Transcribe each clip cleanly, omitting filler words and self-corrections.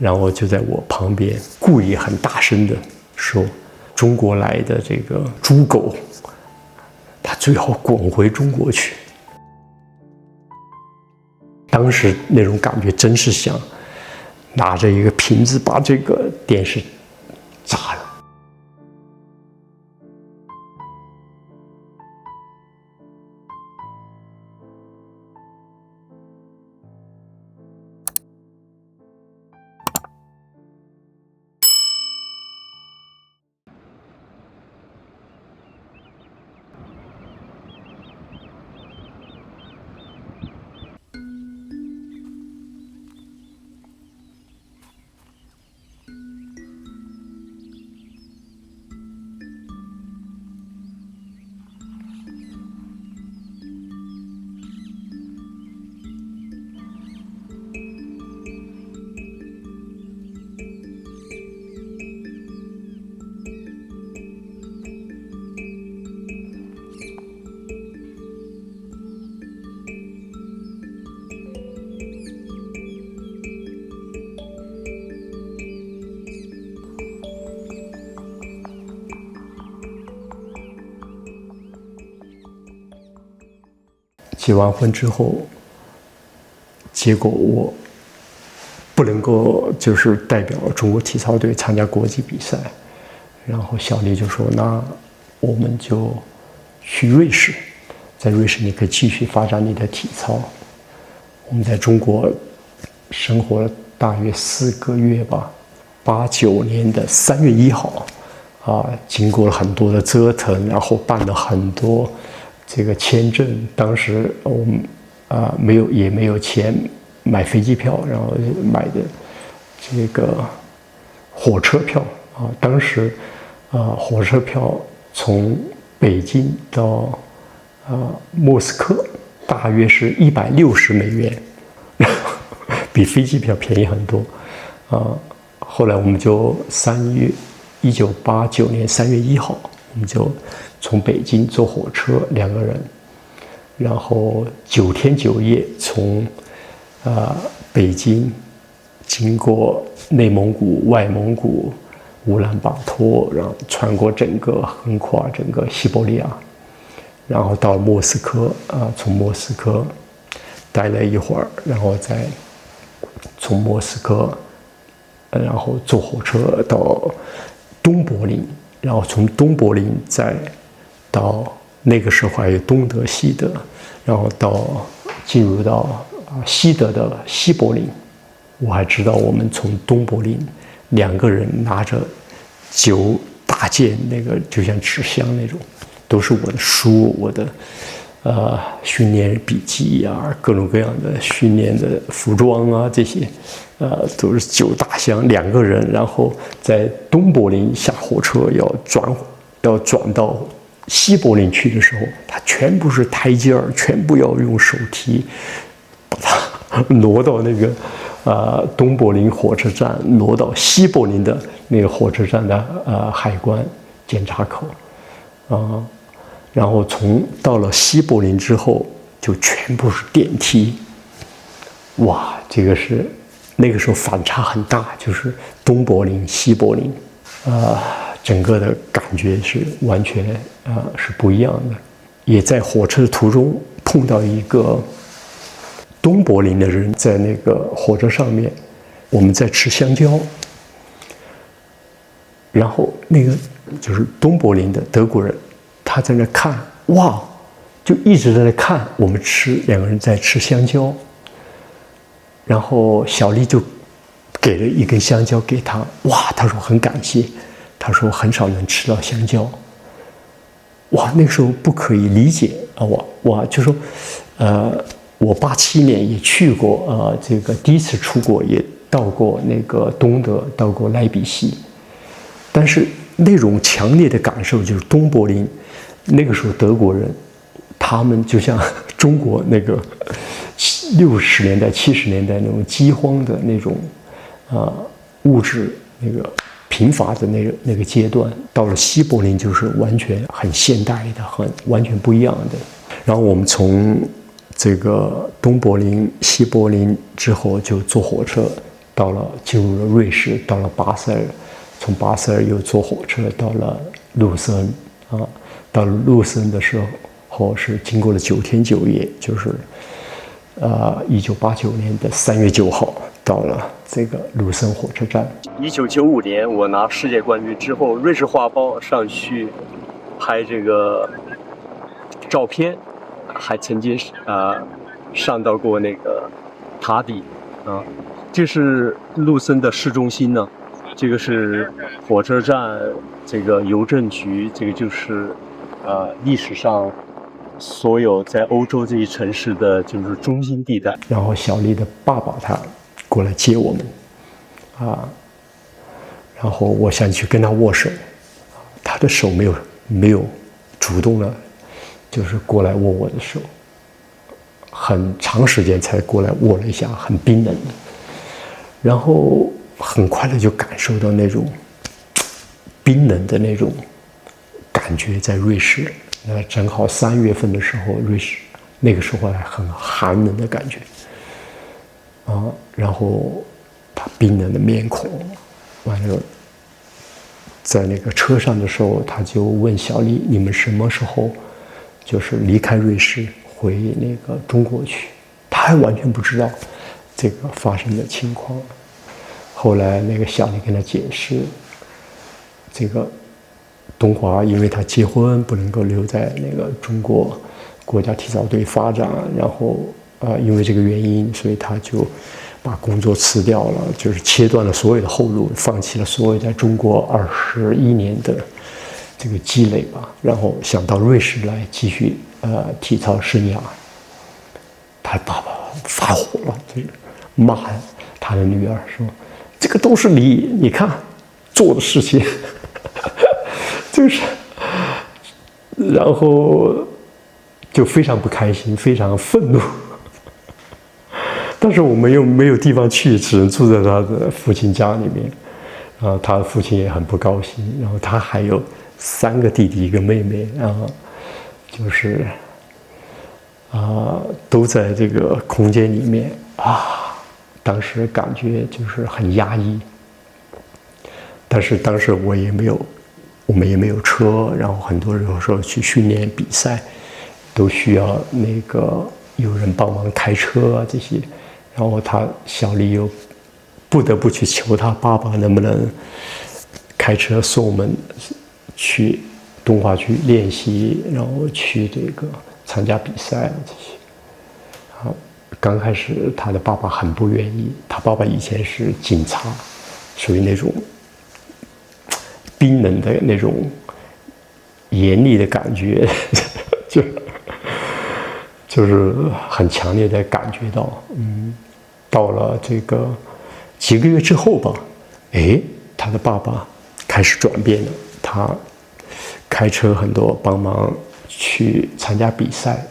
然后就在我旁边故意很大声的说：“中国来的这个猪狗，他最好滚回中国去。”当时那种感觉真是想拿着一个瓶子把这个电视砸了。结完婚之后，结果我不能够就是代表中国体操队参加国际比赛，然后小丽就说：“那我们就去瑞士，在瑞士你可以继续发展你的体操。”我们在中国生活了大约4个月吧，89年的3月1号，经过了很多的折腾，然后办了很多这个签证。当时我们也没有钱买飞机票，然后买的这个火车票当时火车票从北京到莫斯科大约是160美元，比飞机票便宜很多后来我们就1989年3月1号，我们就从北京坐火车2个人，然后9天9夜从北京经过内蒙古、外蒙古、乌兰巴托，然后横跨整个西伯利亚，然后到莫斯科从莫斯科待了一会儿，然后再从莫斯科然后坐火车到东柏林，然后从东柏林再到那个时候还有东德、西德，然后进入到西德的西柏林。我还知道我们从东柏林2个人拿着9大件那个就像纸箱那种，都是我的书，我的训练笔记各种各样的训练的服装这些都是9大箱2个人，然后在东柏林下火车要转到西柏林去的时候，它全部是台阶儿，全部要用手提把它挪到那个东柏林火车站，挪到西柏林的那个火车站的海关检查口然后到了西柏林之后，就全部是电梯。哇，这个是那个时候反差很大，就是东柏林、西柏林，整个的感觉是完全是不一样的。也在火车的途中碰到一个东柏林的人，在那个火车上面，我们在吃香蕉，然后那个就是东柏林的德国人，他在那看，哇，就一直在那看我们2个人在吃香蕉，然后小丽就给了一根香蕉给他，哇，他说很感谢，他说很少能吃到香蕉，哇，那个时候不可以理解哇，就说我87年也去过这个第一次出国也到过那个东德，到过莱比锡，但是那种强烈的感受就是东柏林那个时候德国人，他们就像中国那个60年代70年代那种饥荒的那种物质那个贫乏的那个阶段，到了西柏林就是完全很现代的，完全不一样的。然后我们从这个东柏林、西柏林之后就坐火车进入了瑞士，到了巴塞尔，从巴塞尔又坐火车到了卢森啊。到了卢森的时候是经过了9天9夜，就是1989年的3月9号到了这个卢森火车站。1995年我拿世界冠军之后，瑞士画报上去拍这个照片，还曾经上到过那个塔底啊。这是卢森的市中心呢，这个是火车站，这个邮政局，这个就是历史上所有在欧洲这些城市的就是中心地带。然后小丽的爸爸他过来接我们然后我想去跟他握手，他的手没有主动的，就是过来握我的手，很长时间才过来握了一下，很冰冷的。然后很快的就感受到那种冰冷的那种感觉，在瑞士。正好3月份的时候，瑞士那个时候还很寒冷的感觉然后他冰冷的面孔，完了，在那个车上的时候，他就问小丽：“你们什么时候就是离开瑞士回那个中国去？”他还完全不知道这个发生的情况。后来那个小丽跟他解释，这个东华因为他结婚不能够留在那个中国国家体操队发展，然后因为这个原因，所以他就把工作辞掉了，就是切断了所有的后路，放弃了所有在中国21年的这个积累吧，然后想到瑞士来继续体操生涯。他爸爸发火了，这个骂他的女儿说：“这个都是你看做的事情。”就是，然后就非常不开心，非常愤怒。但是我们又没有地方去，只能住在他的父亲家里面。他的父亲也很不高兴。然后他还有3个弟弟1个妹妹，就是都在这个空间里面当时感觉就是很压抑。但是当时我们也没有车，然后很多时候去训练比赛，都需要那个有人帮忙开车这些，然后小丽又不得不去求他爸爸能不能开车送我们去东华去练习，然后去这个参加比赛这些。刚开始他的爸爸很不愿意，他爸爸以前是警察，属于那种冰冷的那种严厉的感觉，就是很强烈的感觉到，到了这个几个月之后吧，他的爸爸开始转变了，他开车很多帮忙去参加比赛，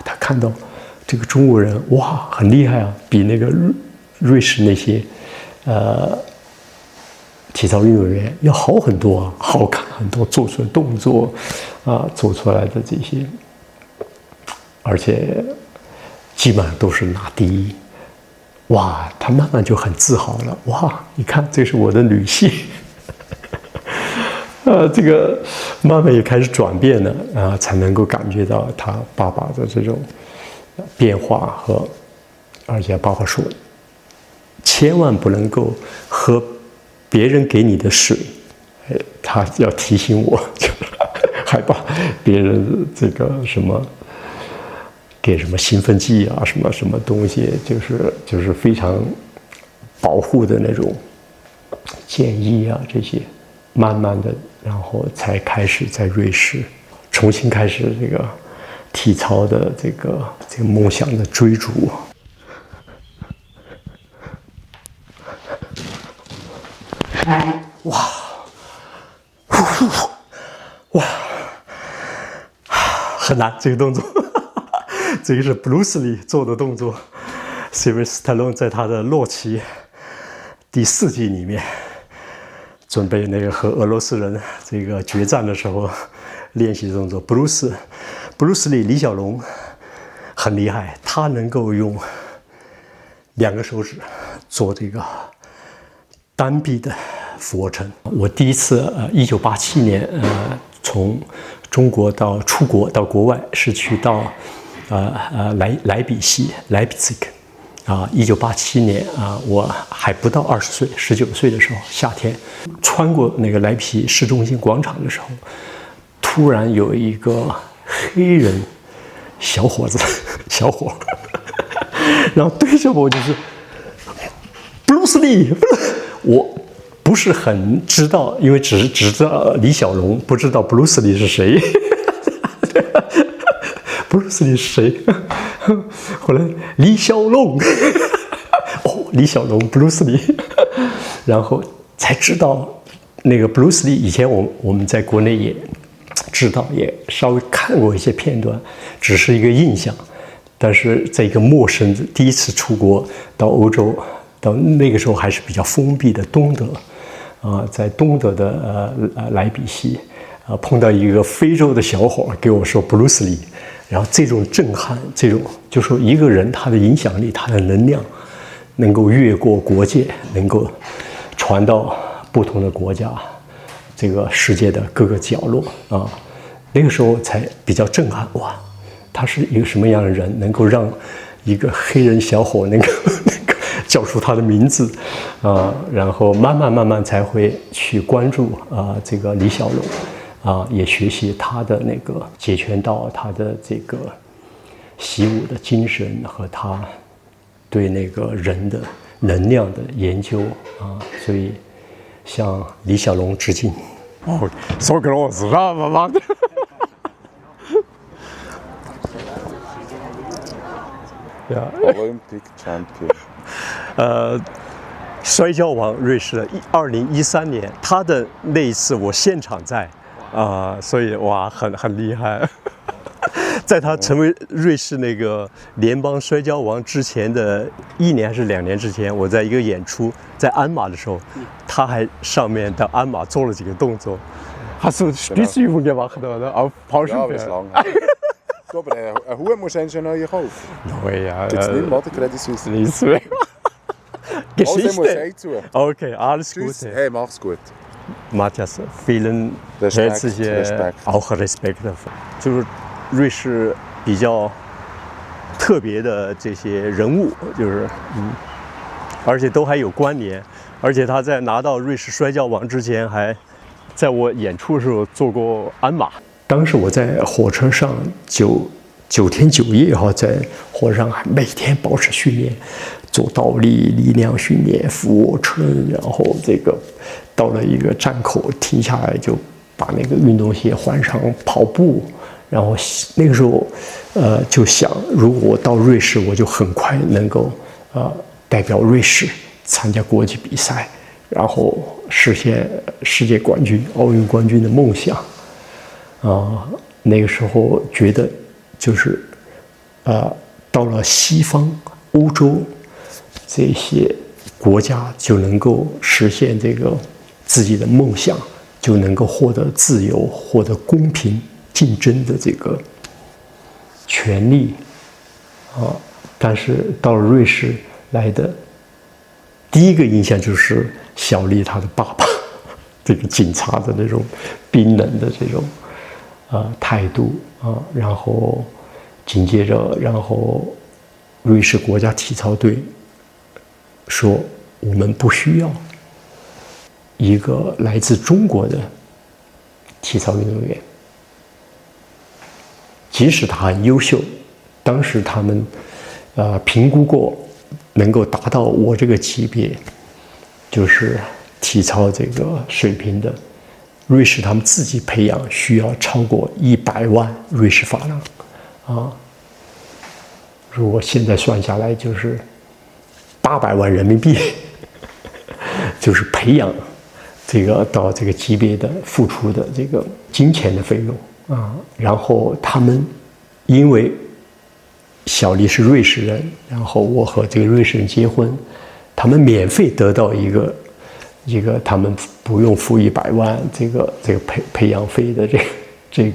他看到这个中国人，很厉害啊，比那个瑞士那些体操运动员要好很多好看很多，做出的动作做出来的这些，而且基本上都是拿第一。他慢慢就很自豪了。你看，这是我的女婿。这个慢慢也开始转变了才能够感觉到他爸爸的这种变化而且爸爸说，千万不能够喝别人给你的水，他要提醒我，就害怕别人这个什么给什么兴奋剂什么东西，就是非常保护的那种建议这些，慢慢的，然后才开始在瑞士重新开始这个体操的这个梦想的追逐。很难这个动作。这个是布鲁斯利做的动作，史威斯特龙在他的洛奇第4季里面准备那个和俄罗斯人这个决战的时候练习的动作。布鲁斯利李小龙很厉害，他能够用2个手指做这个单臂的俯卧撑。我第一次1987年从中国出国到国外是去到莱比锡 Leipzig 1987年我还不到20岁，19岁的时候，夏天穿过那个莱比锡市中心广场的时候，突然有一个黑人小伙，然后对着我就是布鲁斯利，我不是很知道，因为只知道李小龙，不知道布鲁斯利是谁。布鲁斯利是谁？后来李小龙，李小龙，布鲁斯利，然后才知道那个布鲁斯利。以前我们在国内也知道，也稍微看过一些片段，只是一个印象。但是在一个陌生的第一次出国到欧洲，到那个时候还是比较封闭的东德，在东德的莱比锡，碰到一个非洲的小伙给我说布鲁斯利，然后这种震撼，这种就说一个人他的影响力，他的能量，能够越过国界，能够传到不同的国家，这个世界的各个角落那个时候才比较震撼哇。他是一个什么样的人，能够让一个黑人小伙能够叫出他的名字然后慢慢才会去关注这个李小龙也学习他的那个截拳道，他的这个习武的精神和他对那个人的能量的研究所以向李小龙致敬。så groß, Mann. Ja. Olympic Champion. 摔跤王瑞士的2013年，他的那一次我现场在所以哇，很厉害。在他成为瑞士那个联邦摔跤王之前的1年还是2年之前，我在一个演出在鞍马的时候，他还上面的鞍马做了几个动作。Hast du Spießübung gemacht oder auf Pauschenpferd? Ja, lange. Du, aber einen Hut musst du schon neu kaufen. Ja, Gibt's nicht mehr, oder? Credit Suisse. Nicht mehr. Geschichte. Okay, alles Tschüss. Gute. Hey, mach's gut. Matthias, vielen herzlichen auch Respekt dafür. 就是瑞士比较特别的这些人物，就是而且都还有关联，而且他在拿到瑞士摔跤王之前，还在我演出的时候做过鞍马。当时我在火车上9天9夜在火车上每天保持训练，做倒立、力量训练、俯卧撑，然后这个到了一个站口停下来就把那个运动鞋换上跑步，然后那个时候就想，如果我到瑞士，我就很快能够代表瑞士参加国际比赛，然后实现世界冠军、奥运冠军的梦想。那个时候觉得就是到了西方欧洲这些国家就能够实现这个自己的梦想，就能够获得自由，获得公平竞争的这个权利但是到了瑞士来的第一个印象就是小丽她的爸爸这个警察的那种冰冷的这种态度然后紧接着，然后瑞士国家体操队说我们不需要一个来自中国的体操运动员，即使他很优秀，当时他们评估过能够达到我这个级别，就是体操这个水平的。瑞士他们自己培养需要超过100万瑞士法郎如果现在算下来就是800万人民币就是培养这个到这个级别的付出的这个金钱的费用然后他们因为小丽是瑞士人，然后我和这个瑞士人结婚，他们免费得到一个他们不用付100万这个培养费的这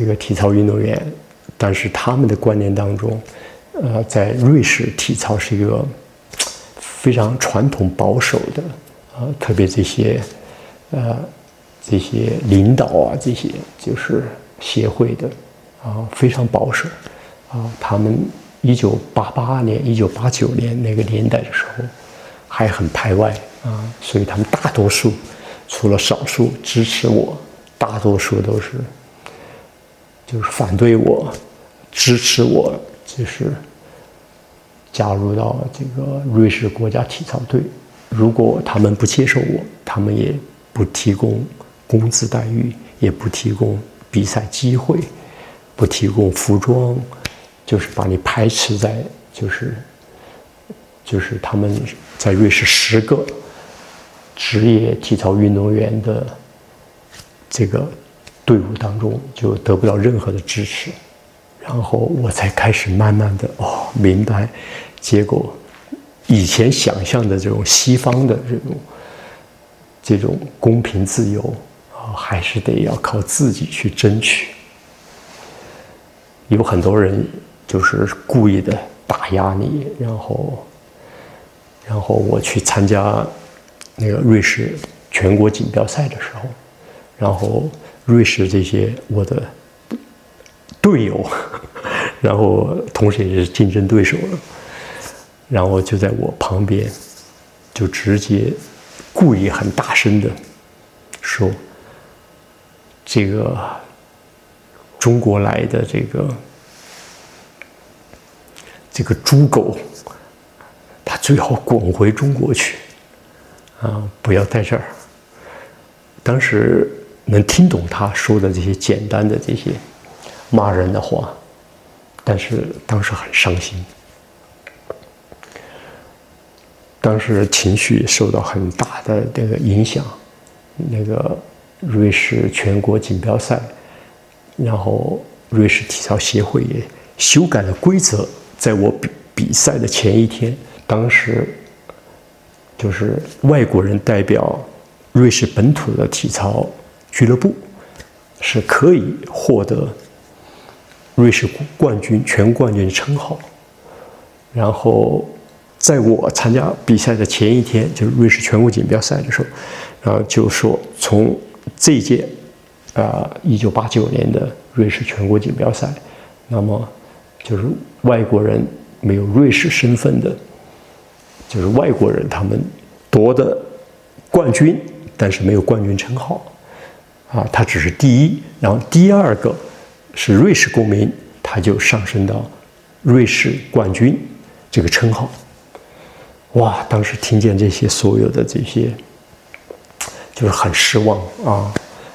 个体操运动员，但是他们的观念当中，在瑞士体操是一个非常传统保守的，特别这些领导啊，这些就是协会的非常保守他们1988年、1989年那个年代的时候还很排外所以他们大多数除了少数支持我，大多数都是就是反对我，支持我就是加入到这个瑞士国家体操队。如果他们不接受我，他们也不提供工资待遇，也不提供比赛机会，不提供服装，就是把你排斥在就是他们在瑞士10个职业体操运动员的这个队伍当中，就得不到任何的支持。然后我才开始慢慢的明白，结果以前想象的这种西方的这种公平自由还是得要靠自己去争取。有很多人就是故意的打压你，然后我去参加那个瑞士全国锦标赛的时候，然后瑞士这些我的队友，然后同时也是竞争对手了，然后就在我旁边，就直接故意很大声的说：“这个中国来的这个猪狗，他最好滚回中国去，不要在这儿。”当时能听懂他说的这些简单的这些骂人的话，但是当时很伤心，当时情绪受到很大的这个影响。那个瑞士全国锦标赛，然后瑞士体操协会也修改了规则，在我比赛的前一天，当时就是外国人代表瑞士本土的体操俱乐部是可以获得瑞士冠军、全冠军的称号。然后在我参加比赛的前一天，就是瑞士全国锦标赛的时候，然后就说从这一届1989年的瑞士全国锦标赛，那么就是外国人没有瑞士身份的，就是外国人他们夺得冠军，但是没有冠军称号他只是第一，然后第二个是瑞士公民，他就上升到瑞士冠军这个称号。哇，当时听见这些所有的这些，就是很失望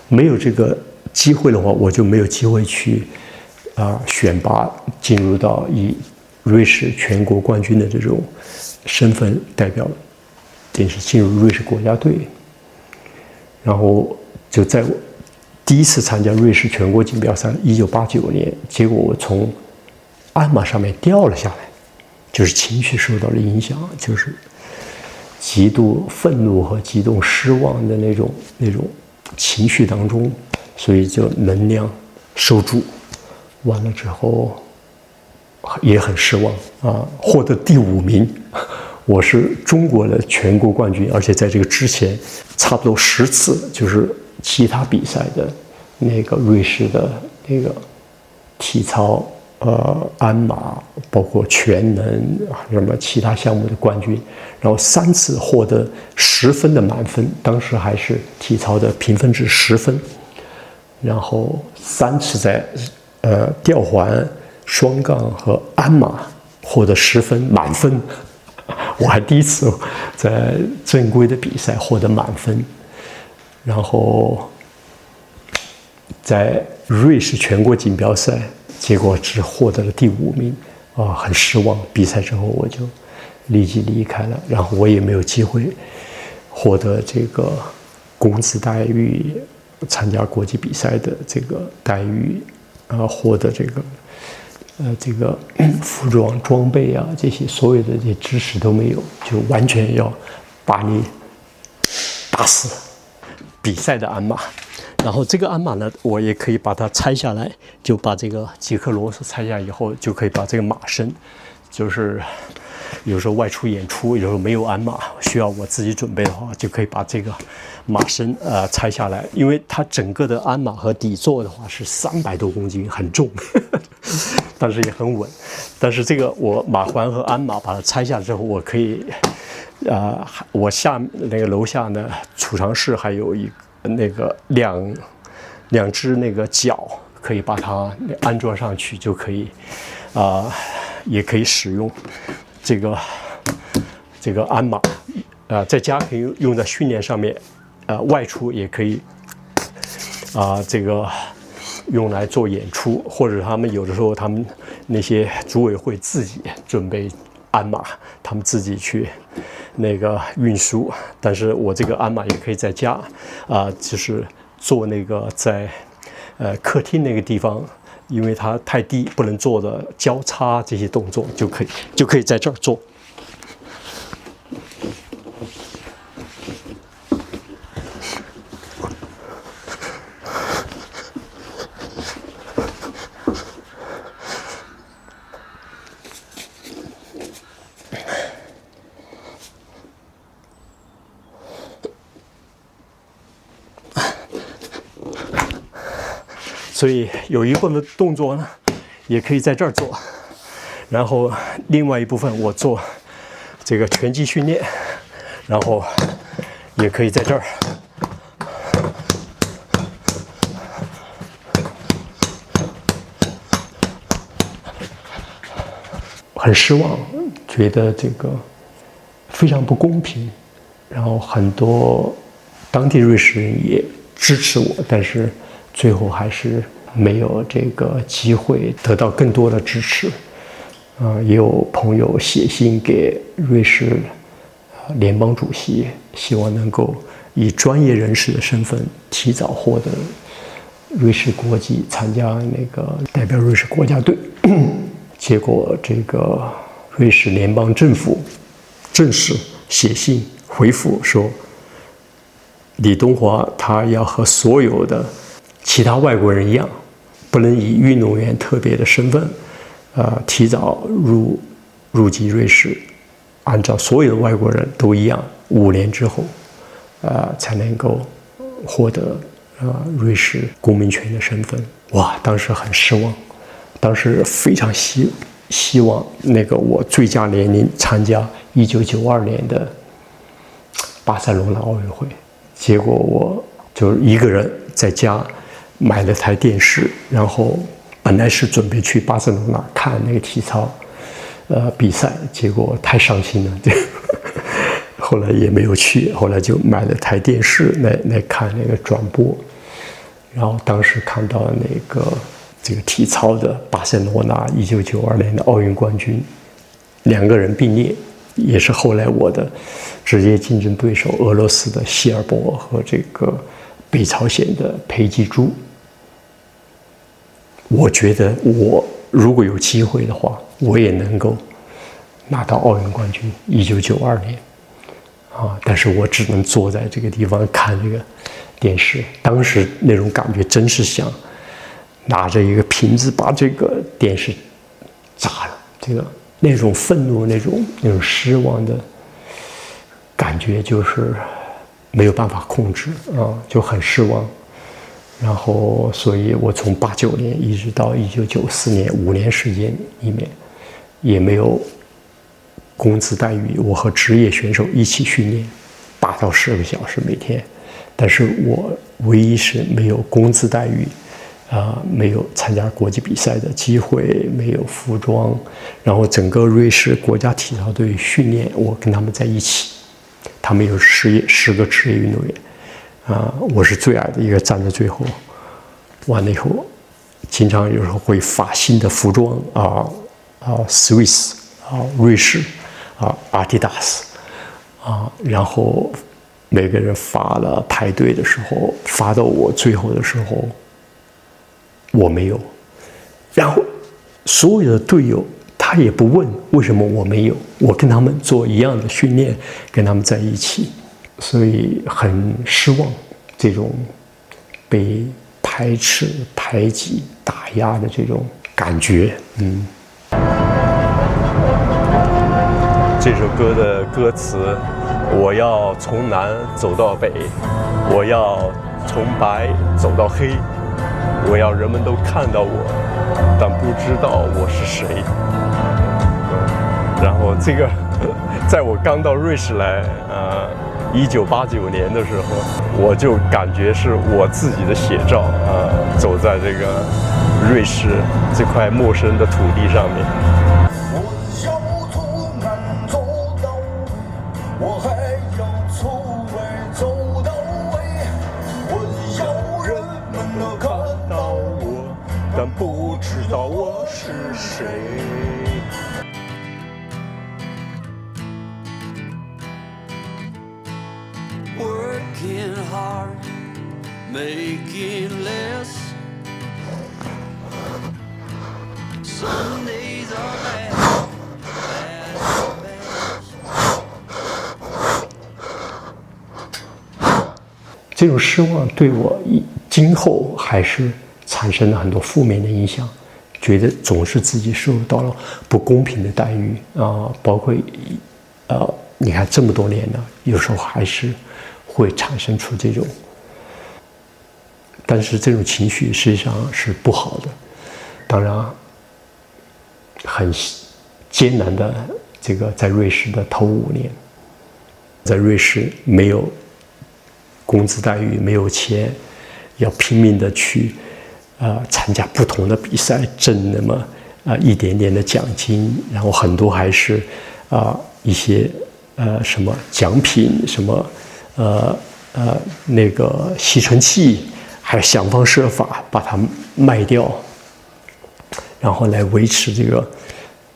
没有这个机会的话，我就没有机会去选拔进入到以瑞士全国冠军的这种身份代表，也是进入瑞士国家队。然后就在我第一次参加瑞士全国锦标赛1989年，结果我从鞍马上面掉了下来，就是情绪受到了影响，就是极度愤怒和极度失望的那种情绪当中，所以就能量受阻。完了之后也很失望获得第5名，我是中国的全国冠军，而且在这个之前差不多10次，就是其他比赛的那个瑞士的那个体操鞍马，包括全能什么其他项目的冠军，然后3次获得10分的满分，当时还是体操的评分制10分，然后3次在吊环、双杠和鞍马获得10分满分。我还第一次在正规的比赛获得满分，然后在瑞士全国锦标赛，结果只获得了第5名很失望。比赛之后我就立即离开了，然后我也没有机会获得这个工资待遇，参加国际比赛的这个待遇获得这个服装装备这些所有的这些知识都没有，就完全要把你打死。比赛的鞍马，然后这个鞍马呢，我也可以把它拆下来，就把这个几颗螺丝拆下以后，就可以把这个马身，就是有时候外出演出，有时候没有鞍马，需要我自己准备的话，就可以把这个马身拆下来，因为它整个的鞍马和底座的话是300多公斤，很重，但是也很稳。但是这个我马环和鞍马把它拆下之后，我可以，我那个楼下呢储藏室还有那个两只那个脚，可以把它安装上去，就可以，也可以使用这个鞍马，在家可以用在训练上面，外出也可以，这个用来做演出，或者他们有的时候他们那些组委会自己准备鞍马，他们自己去那个运输。但是我这个鞍马也可以在家，就是做那个在客厅那个地方，因为它太低，不能做的交叉这些动作，就可以在这儿做。所以有一部分的动作呢，也可以在这儿做，然后另外一部分我做这个拳击训练，然后也可以在这儿。很失望，觉得这个非常不公平，然后很多当地瑞士人也支持我，但是最后还是没有这个机会得到更多的支持。也有朋友写信给瑞士联邦主席，希望能够以专业人士的身份提早获得瑞士国籍，参加那个代表瑞士国家队。结果这个瑞士联邦政府正式写信回复说，李东华他要和所有的其他外国人一样，不能以运动员特别的身份，提早入籍瑞士，按照所有的外国人都一样，5年之后，才能够获得瑞士公民权的身份。哇，当时很失望，当时非常希望那个我最佳年龄参加1992年的巴塞罗那奥运会，结果我就是一个人在家买了台电视，然后本来是准备去巴塞罗那看那个体操比赛，结果太伤心了，后来也没有去，后来就买了台电视来看那个转播，然后当时看到这个体操的巴塞罗那1992年的奥运冠军2个人并列，也是后来我的直接竞争对手俄罗斯的谢尔博和这个北朝鲜的裴吉珠。我觉得我如果有机会的话，我也能够拿到奥运冠军，1992年但是我只能坐在这个地方看这个电视，当时那种感觉真是想拿着一个瓶子把这个电视砸了，那种愤怒，那种失望的感觉，就是没有办法控制就很失望。然后，所以我从89年一直到1994年5年时间里面，也没有工资待遇。我和职业选手一起训练8到10个小时每天，但是我唯一是没有工资待遇。没有参加国际比赛的机会，没有服装，然后整个瑞士国家体操队训练，我跟他们在一起，他们有10个职业运动员，我是最矮的一个，站在最后。完了以后，经常有时候会发新的服装Swiss 瑞士Adidas 然后每个人发了排队的时候，发到我最后的时候。我没有，然后所有的队友他也不问为什么我没有，我跟他们做一样的训练，跟他们在一起，所以很失望，这种被排斥、排挤、打压的这种感觉，这首歌的歌词，我要从南走到北，我要从白走到黑，我要人们都看到我，但不知道我是谁。然后这个，在我刚到瑞士来，1989年的时候，我就感觉是我自己的写照走在这个瑞士这块陌生的土地上面。但不知道我是谁。Working hard, making less. Some days are bad, bad are bad. 这种失望对我今后还是产生了很多负面的影响，觉得总是自己受到了不公平的待遇包括你看这么多年了，有时候还是会产生出这种，但是这种情绪实际上是不好的。当然，很艰难的这个在瑞士的头5年，在瑞士没有工资待遇，没有钱，要拼命的去参加不同的比赛，挣那么一点点的奖金，然后很多还是一些什么奖品，什么那个吸尘器，还想方设法把它卖掉，然后来维持这个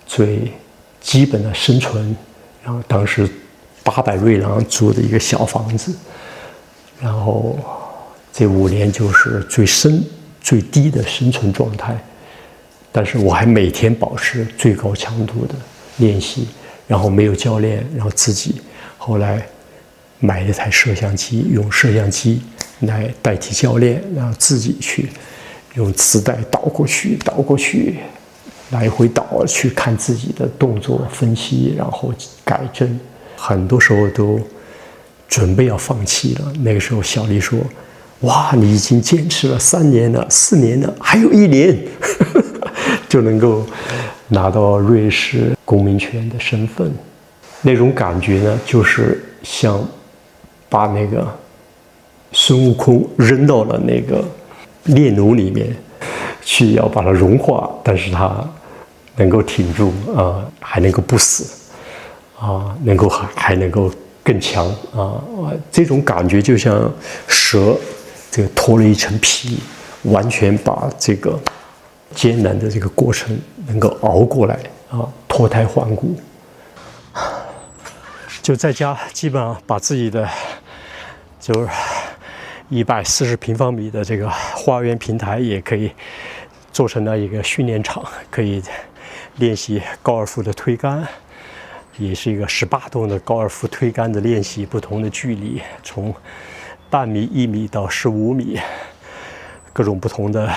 最基本的生存。然后当时800瑞郎租的一个小房子，然后这5年就是最低的生存状态，但是我还每天保持最高强度的练习，然后没有教练，然后自己后来买了一台摄像机，用摄像机来代替教练，然后自己去用磁带倒过去，来回倒去看自己的动作分析，然后改正。很多时候都准备要放弃了。那个时候小丽说：“哇，你已经坚持了3年了，4年了，还有1年就能够拿到瑞士公民权的身份。”那种感觉呢，就是像把那个孙悟空扔到了那个炼炉里面去，要把它融化，但是他能够挺住还能够不死还能够更强这种感觉就像蛇这个脱了一层皮，完全把这个艰难的这个过程能够熬过来脱胎换骨。就在家基本上把自己的就是140平方米的这个花园平台也可以做成了一个训练场，可以练习高尔夫的推杆，也是一个18洞的高尔夫推杆的练习，不同的距离，从半米、1米到15米，各种不同的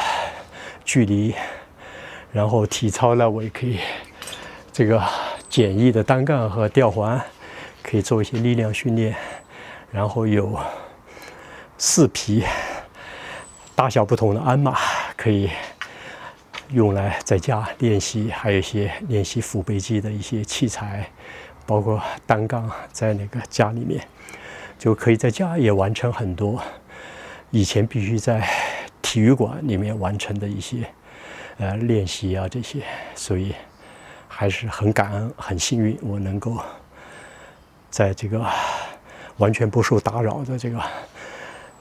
距离。然后体操呢，我也可以这个简易的单杠和吊环，可以做一些力量训练。然后有4匹大小不同的鞍马，可以用来在家练习，还有一些练习腹背肌的一些器材，包括单杠，在那个家里面就可以在家也完成很多以前必须在体育馆里面完成的一些练习这些，所以还是很感恩、很幸运，我能够在这个完全不受打扰的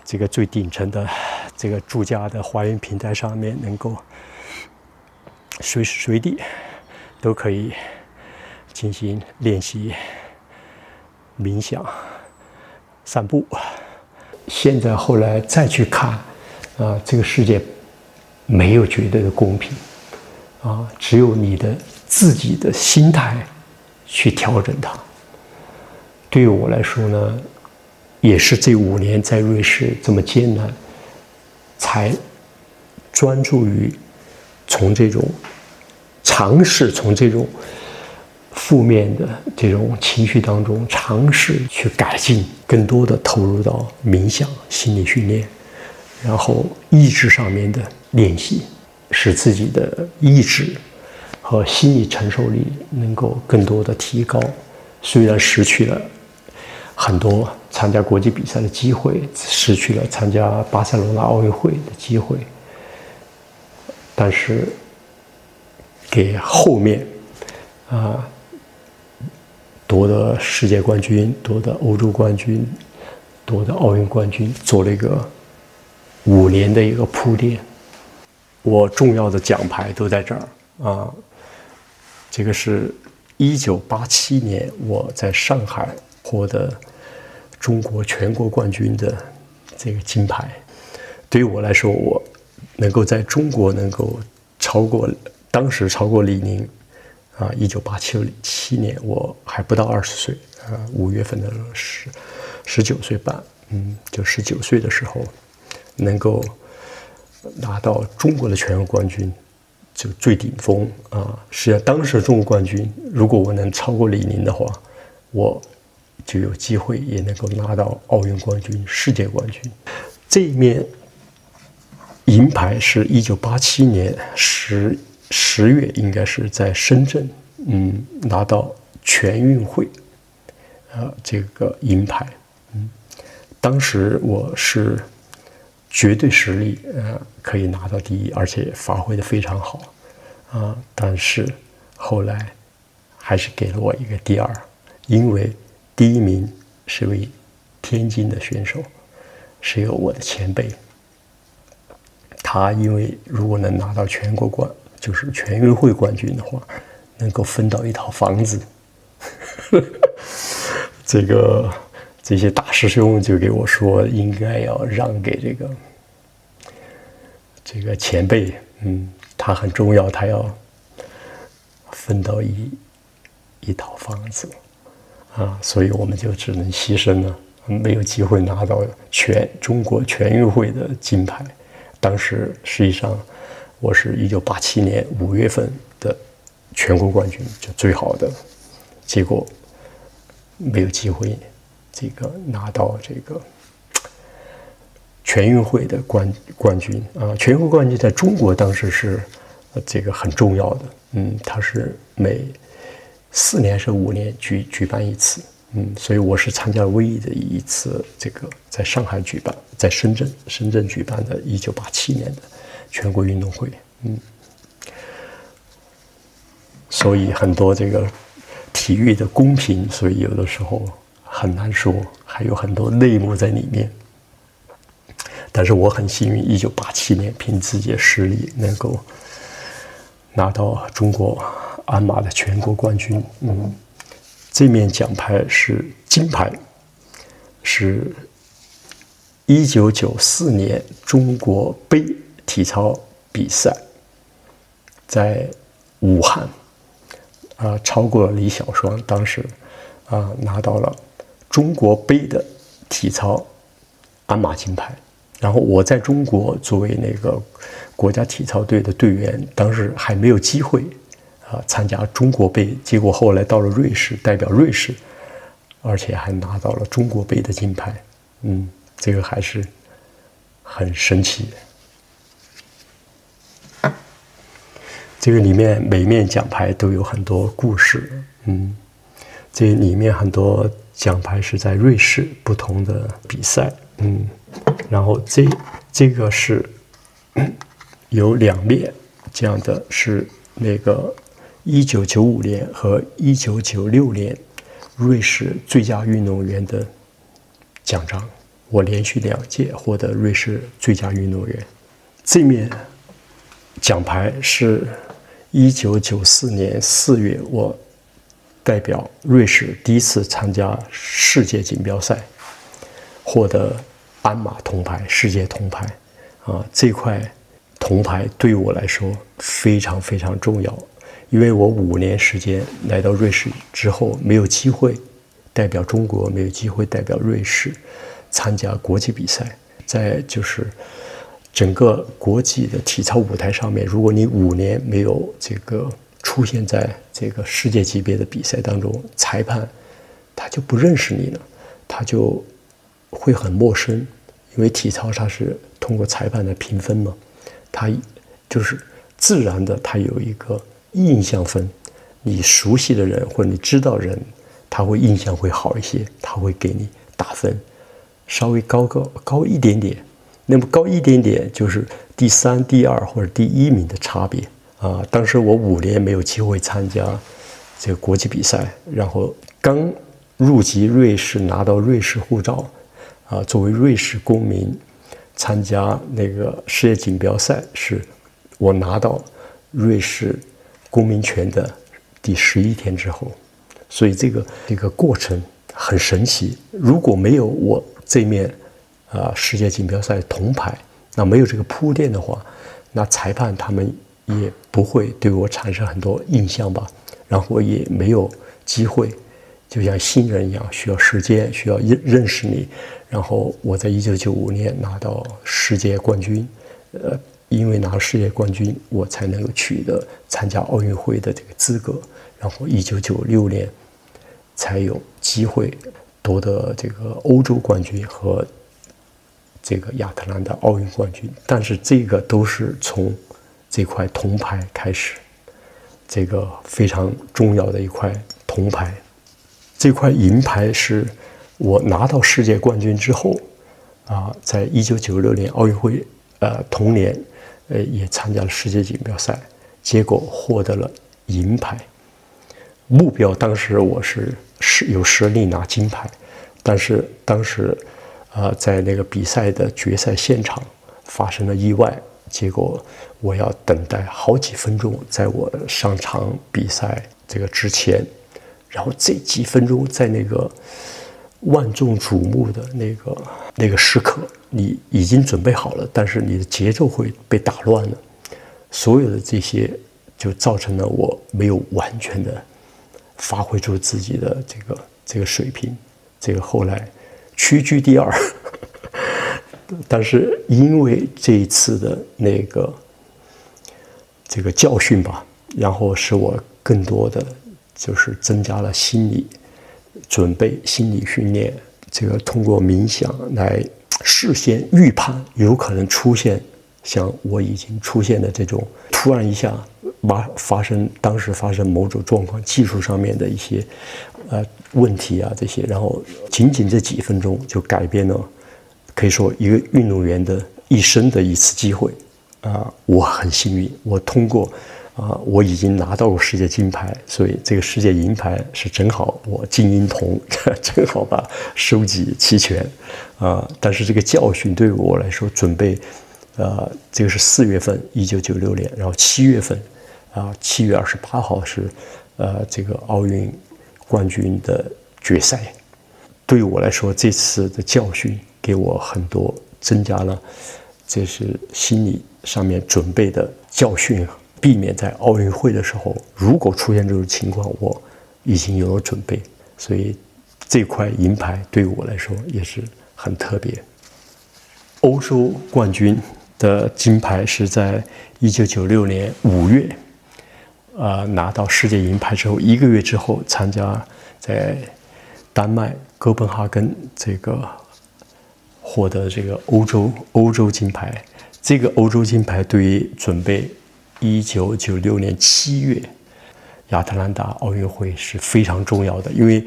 这个最顶层的这个住家的花园平台上面，能够随时随地都可以进行练习、冥想、散步。现在后来再去看这个世界没有绝对的公平只有你的自己的心态去调整它。对于我来说呢，也是这5年在瑞士这么艰难，才专注于从这种尝试，从这种负面的这种情绪当中，尝试去改进，更多的投入到冥想、心理训练，然后意志上面的练习，使自己的意志和心理承受力能够更多的提高。虽然失去了很多参加国际比赛的机会，失去了参加巴塞罗那奥运会的机会，但是给后面夺得世界冠军、夺得欧洲冠军、夺得奥运冠军做了一个5年的一个铺垫。我重要的奖牌都在这儿这个是1987年我在上海获得中国全国冠军的这个金牌。对于我来说，我能够在中国能够当时超过李宁1987年我还不到20岁5月份的19岁半，就19岁的时候能够拿到中国的全国冠军，就最顶峰实际上当时中国冠军，如果我能超过李宁的话，我就有机会也能够拿到奥运冠军、世界冠军。这一面银牌是1987年10月，应该是在深圳，拿到全运会这个银牌。当时我是绝对实力可以拿到第一，而且发挥得非常好但是后来还是给了我一个第二，因为第一名是位天津的选手，是有我的前辈。他因为如果能拿到就是全运会冠军的话，能够分到一套房子。这些大师兄就给我说，应该要让给这个前辈，他很重要，他要分到一套房子所以我们就只能牺牲了，没有机会拿到中国全运会的金牌。当时实际上我是1987年5月份的全国冠军，就最好的，结果没有机会拿到这个全运会的冠军全运会冠军在中国当时是这个很重要的，它是每4年是5年举办一次，所以我是参加唯一的一次这个在上海举办，在深圳举办的1987年的全国运动会，所以很多这个体育的公平，所以有的时候很难说，还有很多内幕在里面。但是我很幸运，1987年凭自己的实力能够拿到中国鞍马的全国冠军。这面奖牌是金牌，是1994年中国杯体操比赛，在武汉超过了李小双，当时拿到了中国杯的体操鞍马金牌。然后我在中国作为那个国家体操队的队员，当时还没有机会参加中国杯，结果后来到了瑞士，代表瑞士，而且还拿到了中国杯的金牌。这个还是很神奇的。这个里面每面奖牌都有很多故事，这里面很多奖牌是在瑞士不同的比赛，然后这个是有2面这样的，是那个1995年和1996年瑞士最佳运动员的奖章，我连续2届获得瑞士最佳运动员。这面奖牌是1994年4月我代表瑞士第一次参加世界锦标赛，获得鞍马铜牌、世界铜牌这块铜牌对我来说非常非常重要，因为我5年时间来到瑞士之后，没有机会代表中国，没有机会代表瑞士参加国际比赛。在就是整个国际的体操舞台上面，如果你5年没有这个出现在这个世界级别的比赛当中，裁判他就不认识你了，他就会很陌生，因为体操它是通过裁判的评分嘛，他就是自然的，他有一个印象分，你熟悉的人或者你知道人，他会印象会好一些，他会给你打分，稍微高一点点，那么高一点点就是第3、第2或者第1名的差别啊。当时我5年没有机会参加这个国际比赛，然后刚入籍瑞士，拿到瑞士护照啊，作为瑞士公民参加那个世界锦标赛，是我拿到瑞士公民权的第11天之后，所以这个过程很神奇。如果没有我这面世界锦标赛铜牌，那没有这个铺垫的话，那裁判他们也不会对我产生很多印象吧，然后我也没有机会，就像新人一样，需要时间，需要认识你。然后我在1995年拿到世界冠军，因为拿了世界冠军，我才能够取得参加奥运会的这个资格。然后1996年才有机会夺得这个欧洲冠军和这个亚特兰大奥运冠军。但是这个都是从这块铜牌开始，这个非常重要的一块铜牌。这块银牌是我拿到世界冠军之后在1996年奥运会同年也参加了世界锦标赛，结果获得了银牌。目标当时我是有实力拿金牌，但是当时在那个比赛的决赛现场发生了意外，结果我要等待好几分钟，在我上场比赛这个之前，然后这几分钟在那个万众瞩目的那个时刻，你已经准备好了，但是你的节奏会被打乱了，所有的这些就造成了我没有完全的发挥出自己的这个水平，这个后来屈居第2。但是因为这一次的这个教训吧，然后使我更多的就是增加了心理准备、心理训练，这个通过冥想来事先预判有可能出现像我已经出现的这种突然一下当时发生某种状况，技术上面的一些问题啊这些，然后仅仅这几分钟就改变了，可以说一个运动员的一生的一次机会我很幸运，我通过我已经拿到过世界金牌，所以这个世界银牌是正好我金银铜正好把收集齐全但是这个教训对我来说准备这个是4月份1996年，然后7月份7月28号是这个奥运冠军的决赛。对我来说，这次的教训给我很多增加了，这是心理上面准备的教训，避免在奥运会的时候如果出现这种情况，我已经有了准备。所以这块银牌对我来说也是很特别。欧洲冠军的金牌是在1996年5月拿到世界银牌之后1个月之后参加在丹麦哥本哈根这个获得这个欧洲金牌。这个欧洲金牌对于准备1996年7月亚特兰大奥运会是非常重要的，因为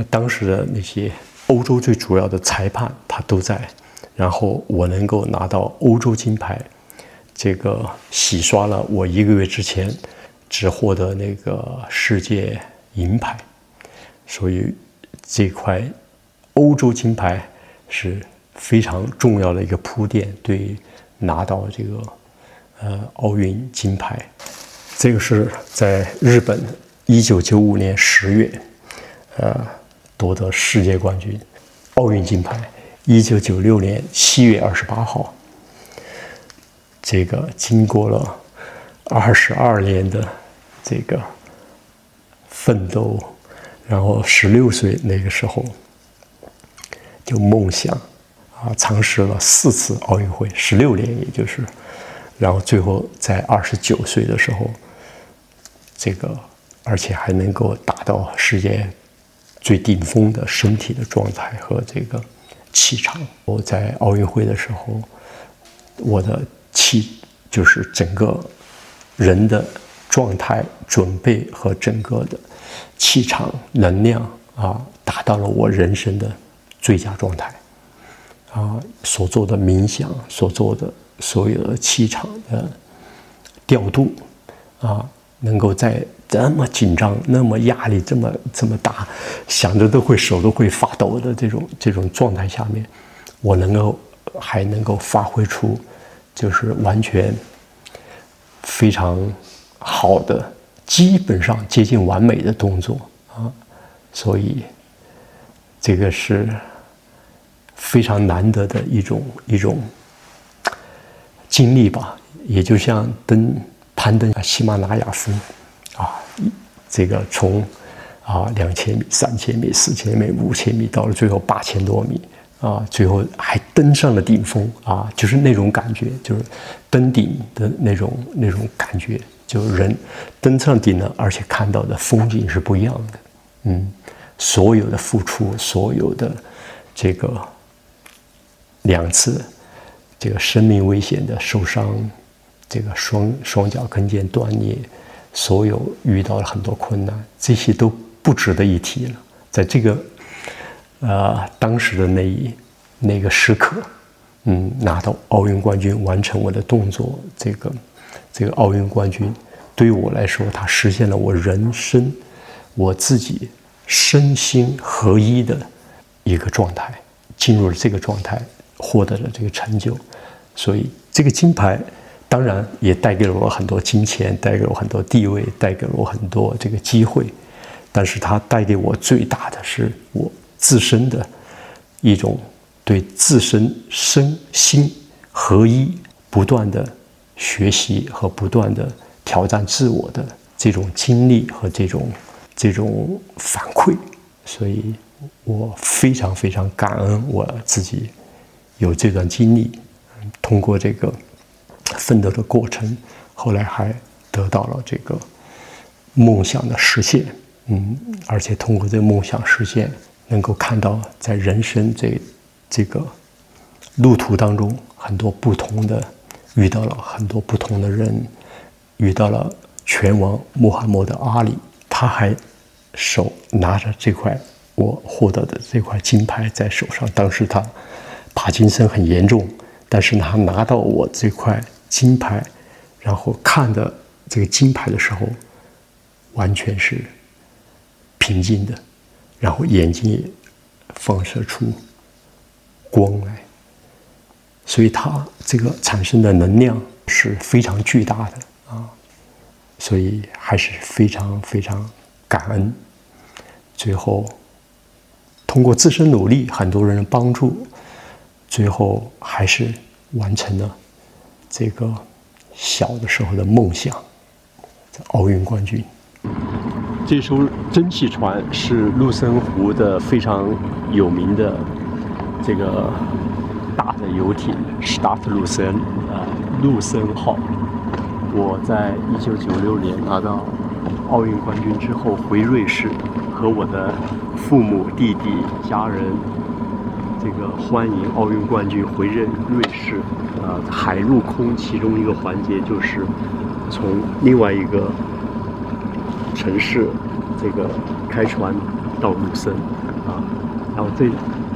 当时的那些欧洲最主要的裁判他都在，然后我能够拿到欧洲金牌，这个洗刷了我1个月之前只获得那个世界银牌，所以这块欧洲金牌是非常重要的一个铺垫，对拿到这个奥运金牌。这个是在日本1995年10月夺得世界冠军，奥运金牌。1996年7月28号，这个经过了22年的这个奋斗，然后16岁那个时候就梦想尝试了4次奥运会，16年也就是，然后最后在29岁的时候这个而且还能够达到世界最顶峰的身体的状态和这个气场。我在奥运会的时候，我的就是整个人的状态、准备和整个的气场能量达到了我人生的最佳状态所做的冥想，所做的所有的气场的调度能够在这么紧张、那么压力这么大，想着手都会发抖的这种状态下面，我还能够发挥出就是完全非常好的，基本上接近完美的动作所以这个是非常难得的一种经历吧。也就像攀登喜马拉雅峰这个从2000米、3000米、4000米、5000米，到了最后8000多米最后还登上了顶峰就是那种感觉，就是登顶的那种感觉，就是人登上顶了，而且看到的风景是不一样的。所有的付出，所有的这个2次这个生命危险的受伤，这个双脚跟腱断裂，所有遇到了很多困难，这些都不值得一提了。在这个当时的那个时刻，拿到奥运冠军，完成我的动作，这个奥运冠军对于我来说，它实现了我人生我自己身心合一的一个状态，进入了这个状态，获得了这个成就。所以这个金牌当然也带给了我很多金钱，带给我很多地位，带给了我很多这个机会，但是它带给我最大的是我自身的一种对自身身心合一，不断的学习和不断的挑战自我的这种经历和这种反馈。所以我非常非常感恩我自己有这段经历，通过这个奋斗的过程，后来还得到了这个梦想的实现。而且通过这个梦想实现，能够看到在人生这个路途当中，很多不同的遇到了很多不同的人，遇到了拳王穆罕默德阿里，他还手拿着这块我获得的这块金牌在手上，当时他帕金森很严重，但是他拿到我这块金牌，然后看着这个金牌的时候，完全是平静的，然后眼睛也放射出光来，所以它这个产生的能量是非常巨大的所以还是非常非常感恩。最后通过自身努力，很多人的帮助，最后还是完成了这个小的时候的梦想，奥运冠军。这艘蒸汽船是卢森湖的非常有名的这个大的游艇 Stad 卢森号。我在1996年拿到奥运冠军之后，回瑞士和我的父母、弟弟、家人这个欢迎奥运冠军回瑞士。海陆空其中一个环节就是从另外一个城市这个开船到卢森然后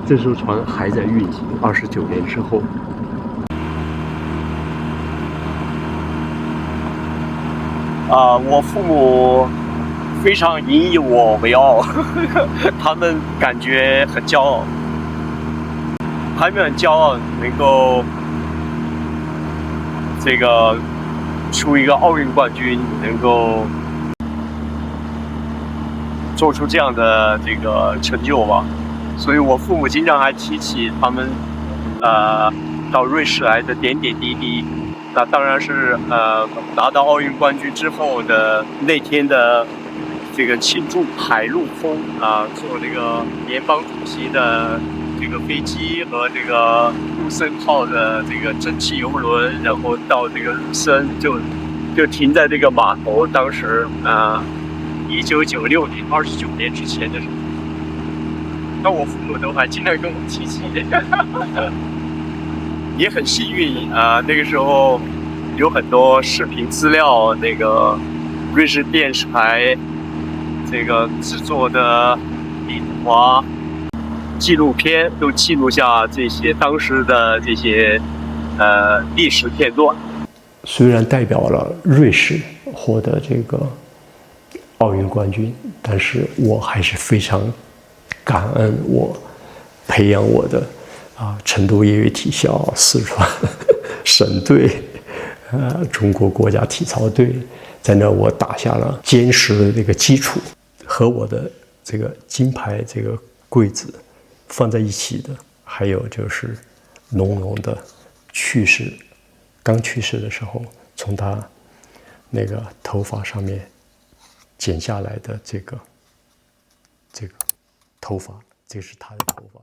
这艘船还在运行，29年之后。我父母非常引以我为傲，他们感觉很骄傲，他们很骄傲能够这个出一个奥运冠军，能够做出这样的这个成就吧。所以我父母经常还提起他们到瑞士来的点点滴滴。那当然是拿到奥运冠军之后的那天的这个庆祝，海陆空坐这个联邦主席的这个飞机和这个卢森号的这个蒸汽游轮，然后到这个卢森，就就停在这个码头。当时1996年，29年之前的时候，那我父母都还经常跟我提起，也很幸运那个时候有很多视频资料，那个瑞士电视台这个制作的影华纪录片都记录下这些当时的这些历史片段。虽然代表了瑞士获得这个奥运冠军，但是我还是非常感恩我培养我的成都业余体校、四川省队、中国国家体操队，在那我打下了坚实的这个基础，和我的这个金牌这个柜子放在一起的，还有就是浓浓的刚去世的时候，从他那个头发上面剪下来的这个头发，这是他的头发。